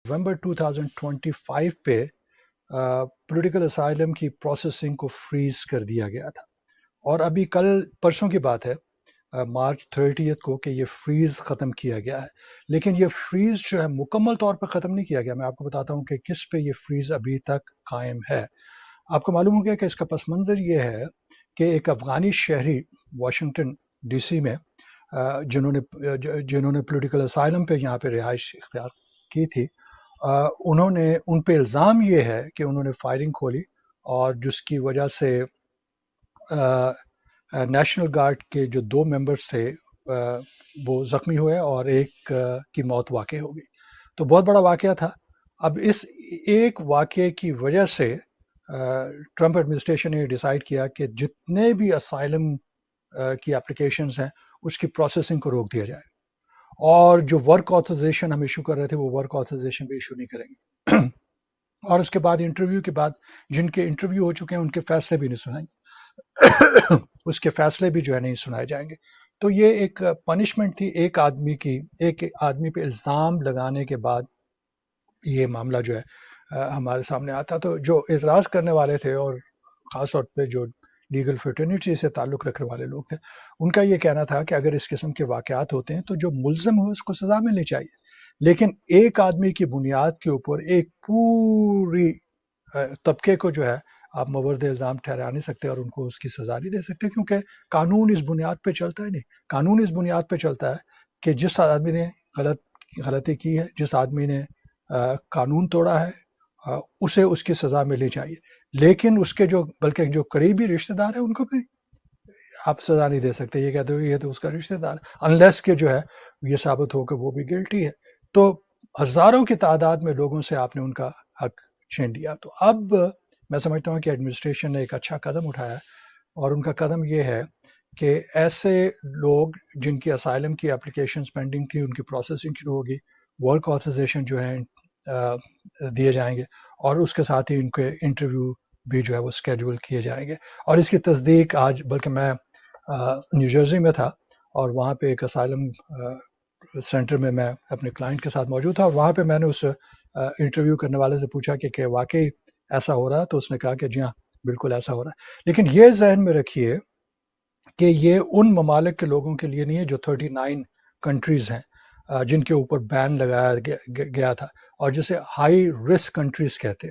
نومبر 2025 پہ political asylum کی processing کو فریز کر دیا گیا تھا، اور ابھی کل پرسوں کی بات ہے مارچ 30 کو کہ یہ فریز ختم کیا گیا ہے. لیکن یہ فریز جو ہے مکمل طور پر ختم نہیں کیا گیا. میں آپ کو بتاتا ہوں کہ کس پہ یہ فریز ابھی تک قائم ہے. آپ کو معلوم ہو گیا کہ اس کا پس منظر یہ ہے کہ ایک افغانی شہری واشنگٹن ڈی سی میں جنہوں نے پولیٹیکل اسائلم پہ یہاں پہ رہائش اختیار کی تھی، انہوں نے ان پہ الزام یہ ہے کہ انہوں نے فائرنگ کھولی، اور جس کی وجہ سے نیشنل گارڈ کے جو 2 ممبرس تھے وہ زخمی ہوئے، اور ایک کی موت واقع ہو گئی. تو بہت بڑا واقعہ تھا. اب اس ایک واقعے کی وجہ سے ٹرمپ ایڈمنسٹریشن نے ڈیسائیڈ کیا کہ جتنے بھی اسائلم کی اپلیکیشنز ہیں اس کی پروسیسنگ کو روک دیا جائے، اور جو ورک آتھرائزیشن ہم ایشو کر رہے تھے وہ ورک آتھرائزیشن بھی ایشو نہیں کریں گے. اور اس کے بعد انٹرویو کے بعد جن کے انٹرویو ہو چکے ہیں ان کے فیصلے بھی نہیں سنائیں گے اس کے فیصلے بھی جو ہے نہیں سنائے جائیں گے. تو یہ ایک پنشمنٹ تھی ایک آدمی پہ الزام لگانے کے بعد یہ معاملہ جو ہے ہمارے سامنے آتا. تو جو اعتراض کرنے والے تھے، اور خاص طور پہ جو لیگل فرٹرنیٹی سے تعلق رکھنے والے لوگ تھے، ان کا یہ کہنا تھا کہ اگر اس قسم کے واقعات ہوتے ہیں تو جو ملزم ہو اس کو سزا ملنی چاہیے، لیکن ایک آدمی کی بنیاد کے اوپر ایک پوری طبقے کو جو ہے آپ مورد الزام ٹھہرا نہیں سکتے اور ان کو اس کی سزا نہیں دے سکتے، کیونکہ قانون اس بنیاد پہ چلتا ہے. نہیں، قانون اس بنیاد پہ چلتا ہے کہ جس آدمی نے غلطی کی ہے، جس آدمی نے قانون توڑا ہے، اسے اس کی سزا ملنی چاہیے. لیکن اس کے بلکہ جو قریبی رشتہ دار ہیں ان کو بھی آپ سزا نہیں دے سکتے. یہ کہتے ہو یہ تو اس کا رشتہ دار ہے، انلیس کہ جو ہے یہ ثابت ہو کہ وہ بھی گلٹی ہے. تو ہزاروں کی تعداد میں لوگوں سے آپ نے ان کا حق چھین لیا. تو اب میں سمجھتا ہوں کہ ایڈمنسٹریشن نے ایک اچھا قدم اٹھایا، اور ان کا قدم یہ ہے کہ ایسے لوگ جن کی اسائلم کی اپلیکیشنز پینڈنگ تھی ان کی پروسیسنگ شروع ہوگی، ورک آتھرائزیشن جو ہے دیے جائیں گے، اور اس کے ساتھ ہی ان کے انٹرویو بھی جو ہے وہ اسکیڈول کیے جائیں گے. اور اس کی تصدیق آج، بلکہ میں نیو جرسی میں تھا اور وہاں پہ ایک اسائلم سینٹر میں اپنے کلائنٹ کے ساتھ موجود تھا، اور وہاں پہ میں نے اس انٹرویو کرنے والے سے پوچھا کہ واقعی ایسا ہو رہا ہے، تو اس نے کہا کہ جی ہاں بالکل ایسا ہو رہا ہے. لیکن یہ ذہن میں رکھیے کہ یہ ان ممالک کے لوگوں کے لیے نہیں ہے جو 39 کنٹریز ہیں جن کے اوپر بین لگایا گیا تھا، اور جسے ہائی رسک کنٹریز کہتے.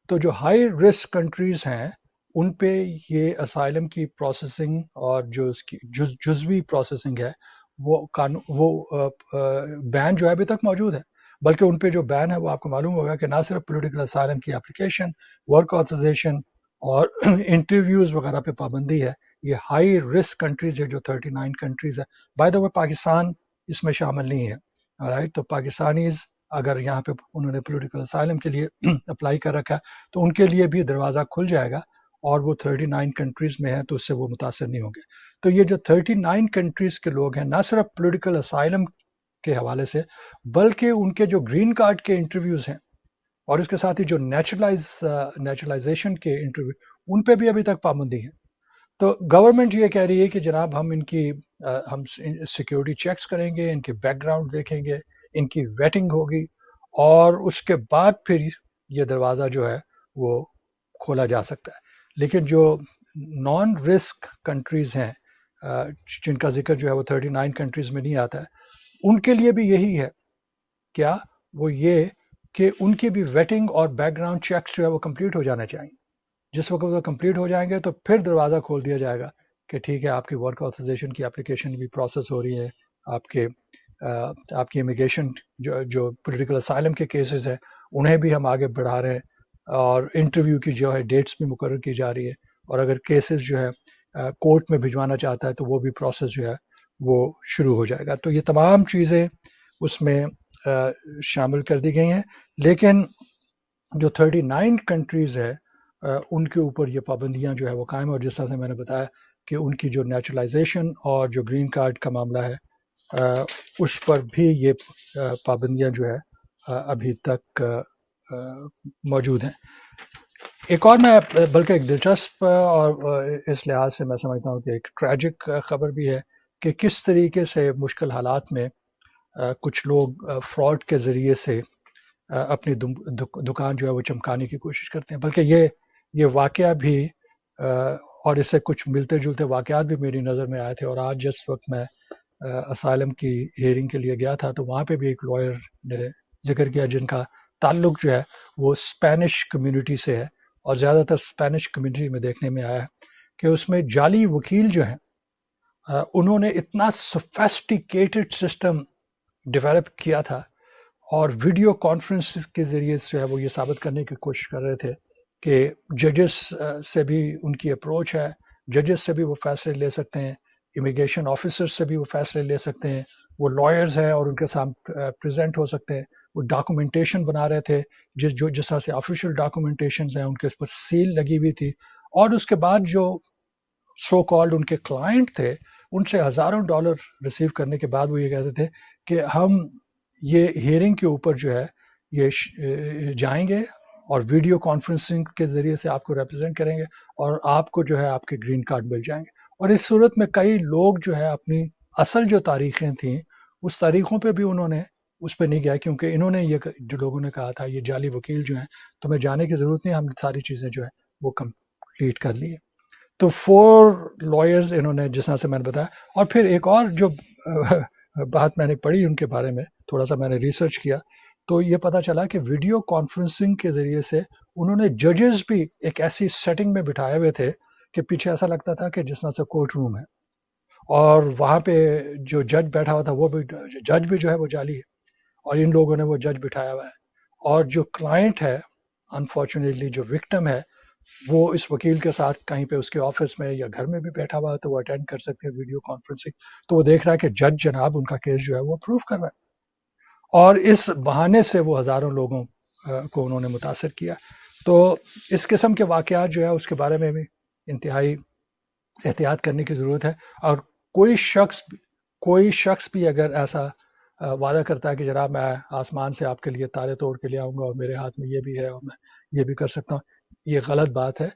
تو جو ہائی رسک کنٹریز ہیں ان پہ یہ اسائلم کی پروسیسنگ اور جو اس کی جزوی پروسیسنگ ہے وہ بین جو ہے ابھی تک موجود ہے. بلکہ ان پہ جو بین ہے وہ آپ کو معلوم ہوگا کہ نہ صرف پولیٹیکل اسائلم کی اپلیکیشن، ورک آتھرائزیشن اور انٹرویوز وغیرہ پہ پابندی ہے. یہ ہائی رسک کنٹریز ہے جو 39 کنٹریز ہے. بائی دا وے پاکستان اس میں شامل نہیں ہے. رائٹ، تو پاکستانیز اگر یہاں پہ انہوں نے پولیٹیکل اسائلم کے لیے اپلائی کر رکھا ہے تو ان کے لیے بھی دروازہ کھل جائے گا، اور وہ 39 کنٹریز میں ہیں تو اس سے وہ متاثر نہیں ہوں گے. تو یہ جو 39 کنٹریز کے لوگ ہیں نہ صرف پولیٹیکل اسائلم کے حوالے سے، بلکہ ان کے جو گرین کارڈ کے انٹرویوز ہیں اور اس کے ساتھ ہی جو نیچرلائزیشن کے انٹرویو، ان پہ بھی ابھی تک پابندی ہے. تو گورنمنٹ یہ کہہ رہی ہے کہ جناب ہم ہم سیکیورٹی چیکس کریں گے، ان کے بیک گراؤنڈ دیکھیں گے، ان کی ویٹنگ ہوگی، اور اس کے بعد پھر یہ دروازہ جو ہے وہ کھولا جا سکتا ہے. لیکن جو نان رسک کنٹریز ہیں جن کا ذکر جو ہے وہ 39 کنٹریز میں نہیں آتا ہے، ان کے لیے بھی یہی ہے. کیا وہ یہ کہ ان کی بھی ویٹنگ اور بیک گراؤنڈ چیکس جو ہے وہ کمپلیٹ ہو جانا چاہیے. جس وقت وہ کمپلیٹ ہو جائیں گے تو پھر دروازہ کھول دیا جائے گا کہ ٹھیک ہے آپ کی ورک آتھرائزیشن کی اپلیکیشن بھی پروسیس ہو رہی ہے، آپ کی امیگریشن جو پولیٹیکل اسائلم کے کیسز ہیں انہیں بھی ہم آگے بڑھا رہے ہیں، اور انٹرویو کی جو ہے ڈیٹس بھی مقرر کی جا رہی ہے، اور اگر کیسز جو ہے کورٹ میں بھجوانا چاہتا ہے تو وہ بھی پروسیس جو ہے وہ شروع ہو جائے گا. تو یہ تمام چیزیں اس میں شامل کر دی گئی ہیں. لیکن جو 39 کنٹریز ہے ان کے اوپر یہ پابندیاں جو ہے وہ قائم، اور جس طرح سے میں نے بتایا کہ ان کی جو نیچرلائزیشن اور جو گرین کارڈ کا معاملہ ہے اس پر بھی یہ پابندیاں جو ہے ابھی تک موجود ہیں. ایک اور میں بلکہ ایک دلچسپ اور اس لحاظ سے میں سمجھتا ہوں کہ ایک ٹریجک خبر بھی ہے کہ کس طریقے سے مشکل حالات میں کچھ لوگ فراڈ کے ذریعے سے اپنی دکان جو ہے وہ چمکانے کی کوشش کرتے ہیں. بلکہ یہ واقعہ بھی اور اس سے کچھ ملتے جلتے واقعات بھی میری نظر میں آئے تھے. اور آج جس وقت میں اسائلم کی ہیئرنگ کے لیے گیا تھا تو وہاں پہ بھی ایک لائر نے ذکر کیا جن کا تعلق جو ہے وہ اسپینش کمیونٹی سے ہے. اور زیادہ تر اسپینش کمیونٹی میں دیکھنے میں آیا ہے کہ اس میں جعلی وکیل جو ہیں انہوں نے اتنا سوفیسٹیکیٹڈ سسٹم ڈیولپ کیا تھا اور ویڈیو کانفرنس کے ذریعے سے وہ یہ ثابت کرنے کی کوشش کر رہے تھے کہ ججز سے بھی ان کی اپروچ ہے, ججز سے بھی وہ فیصلے لے سکتے ہیں, امیگریشن آفیسر سے بھی وہ فیصلے لے سکتے ہیں, وہ لائرز ہیں اور ان کے سامنے پریزنٹ ہو سکتے ہیں. وہ ڈاکومنٹیشن بنا رہے تھے جس طرح سے آفیشیل ڈاکومنٹیشنز ہیں ان کے اوپر سیل لگی ہوئی تھی. اور اس کے بعد جو سو کالڈ ان کے کلائنٹ تھے ان سے ہزاروں ڈالر ریسیو کرنے کے بعد وہ یہ کہتے تھے کہ ہم یہ ہیئرنگ کے اوپر جو ہے یہ جائیں گے اور ویڈیو کانفرنسنگ کے ذریعے سے آپ کو ریپرزینٹ کریں گے اور آپ کو جو ہے آپ کے گرین کارڈ مل جائیں گے. اور اس صورت میں کئی لوگ جو ہے اپنی اصل جو تاریخیں تھیں اس تاریخوں پہ بھی انہوں نے اس پہ نہیں گیا کیونکہ انہوں نے یہ جو لوگوں نے کہا تھا یہ جعلی وکیل جو ہیں تمہیں جانے کی ضرورت نہیں, ہم ساری چیزیں جو ہے وہ کمپلیٹ کر لی. تو 4 لائرز انہوں نے جس طرح سے میں نے بتایا. اور پھر ایک اور جو بات میں نے پڑھی ان کے بارے میں تھوڑا سا میں نے ریسرچ کیا تو یہ پتا چلا کہ ویڈیو کانفرنسنگ کے ذریعے سے انہوں نے ججز بھی ایک ایسی سیٹنگ میں بٹھائے ہوئے تھے کہ پیچھے ایسا لگتا تھا کہ جس طرح سے کورٹ روم ہے اور وہاں پہ جو جج بیٹھا ہوا تھا وہ بھی جج بھی جو ہے وہ جعلی ہے اور ان لوگوں نے وہ جج بٹھایا ہوا ہے. اور جو کلائنٹ ہے انفارچونیٹلی جو وکٹم ہے وہ اس وکیل کے ساتھ کہیں پہ اس کے آفس میں یا گھر میں بھی بیٹھا ہوا ہے تو وہ اٹینڈ کر سکتے ہیں ویڈیو کانفرنسنگ. تو وہ دیکھ رہا ہے کہ جج جناب ان کا کیس جو ہے وہ اپروو کر رہا ہے اور اس بہانے سے وہ ہزاروں لوگوں کو انہوں نے متاثر کیا. تو اس قسم کے واقعات جو ہے اس کے بارے میں بھی انتہائی احتیاط کرنے کی ضرورت ہے. اور کوئی شخص بھی اگر ایسا وعدہ کرتا ہے کہ جناب میں آسمان سے آپ کے لیے تارے توڑ کے لے آؤں گا اور میرے ہاتھ میں یہ بھی ہے اور میں یہ بھی کر سکتا ہوں, یہ غلط بات ہے.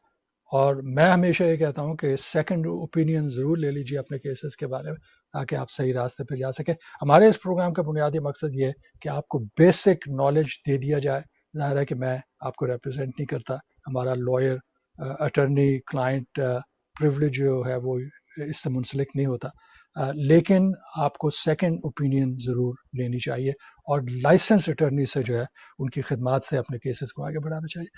اور میں ہمیشہ یہ کہتا ہوں کہ سیکنڈ اوپینین ضرور لے لیجیے اپنے کیسز کے بارے میں تاکہ آپ صحیح راستے پہ جا سکیں. ہمارے اس پروگرام کا بنیادی مقصد یہ ہے کہ آپ کو بیسک نالج دے دیا جائے. ظاہر ہے کہ میں آپ کو ریپرزینٹ نہیں کرتا, ہمارا لائر اٹرنی کلائنٹ پریولیج جو ہے وہ اس سے منسلک نہیں ہوتا, لیکن آپ کو سیکنڈ اوپینین ضرور لینی چاہیے اور لائسنس اٹرنی سے جو ہے ان کی خدمات سے اپنے کیسز کو آگے بڑھانا چاہیے.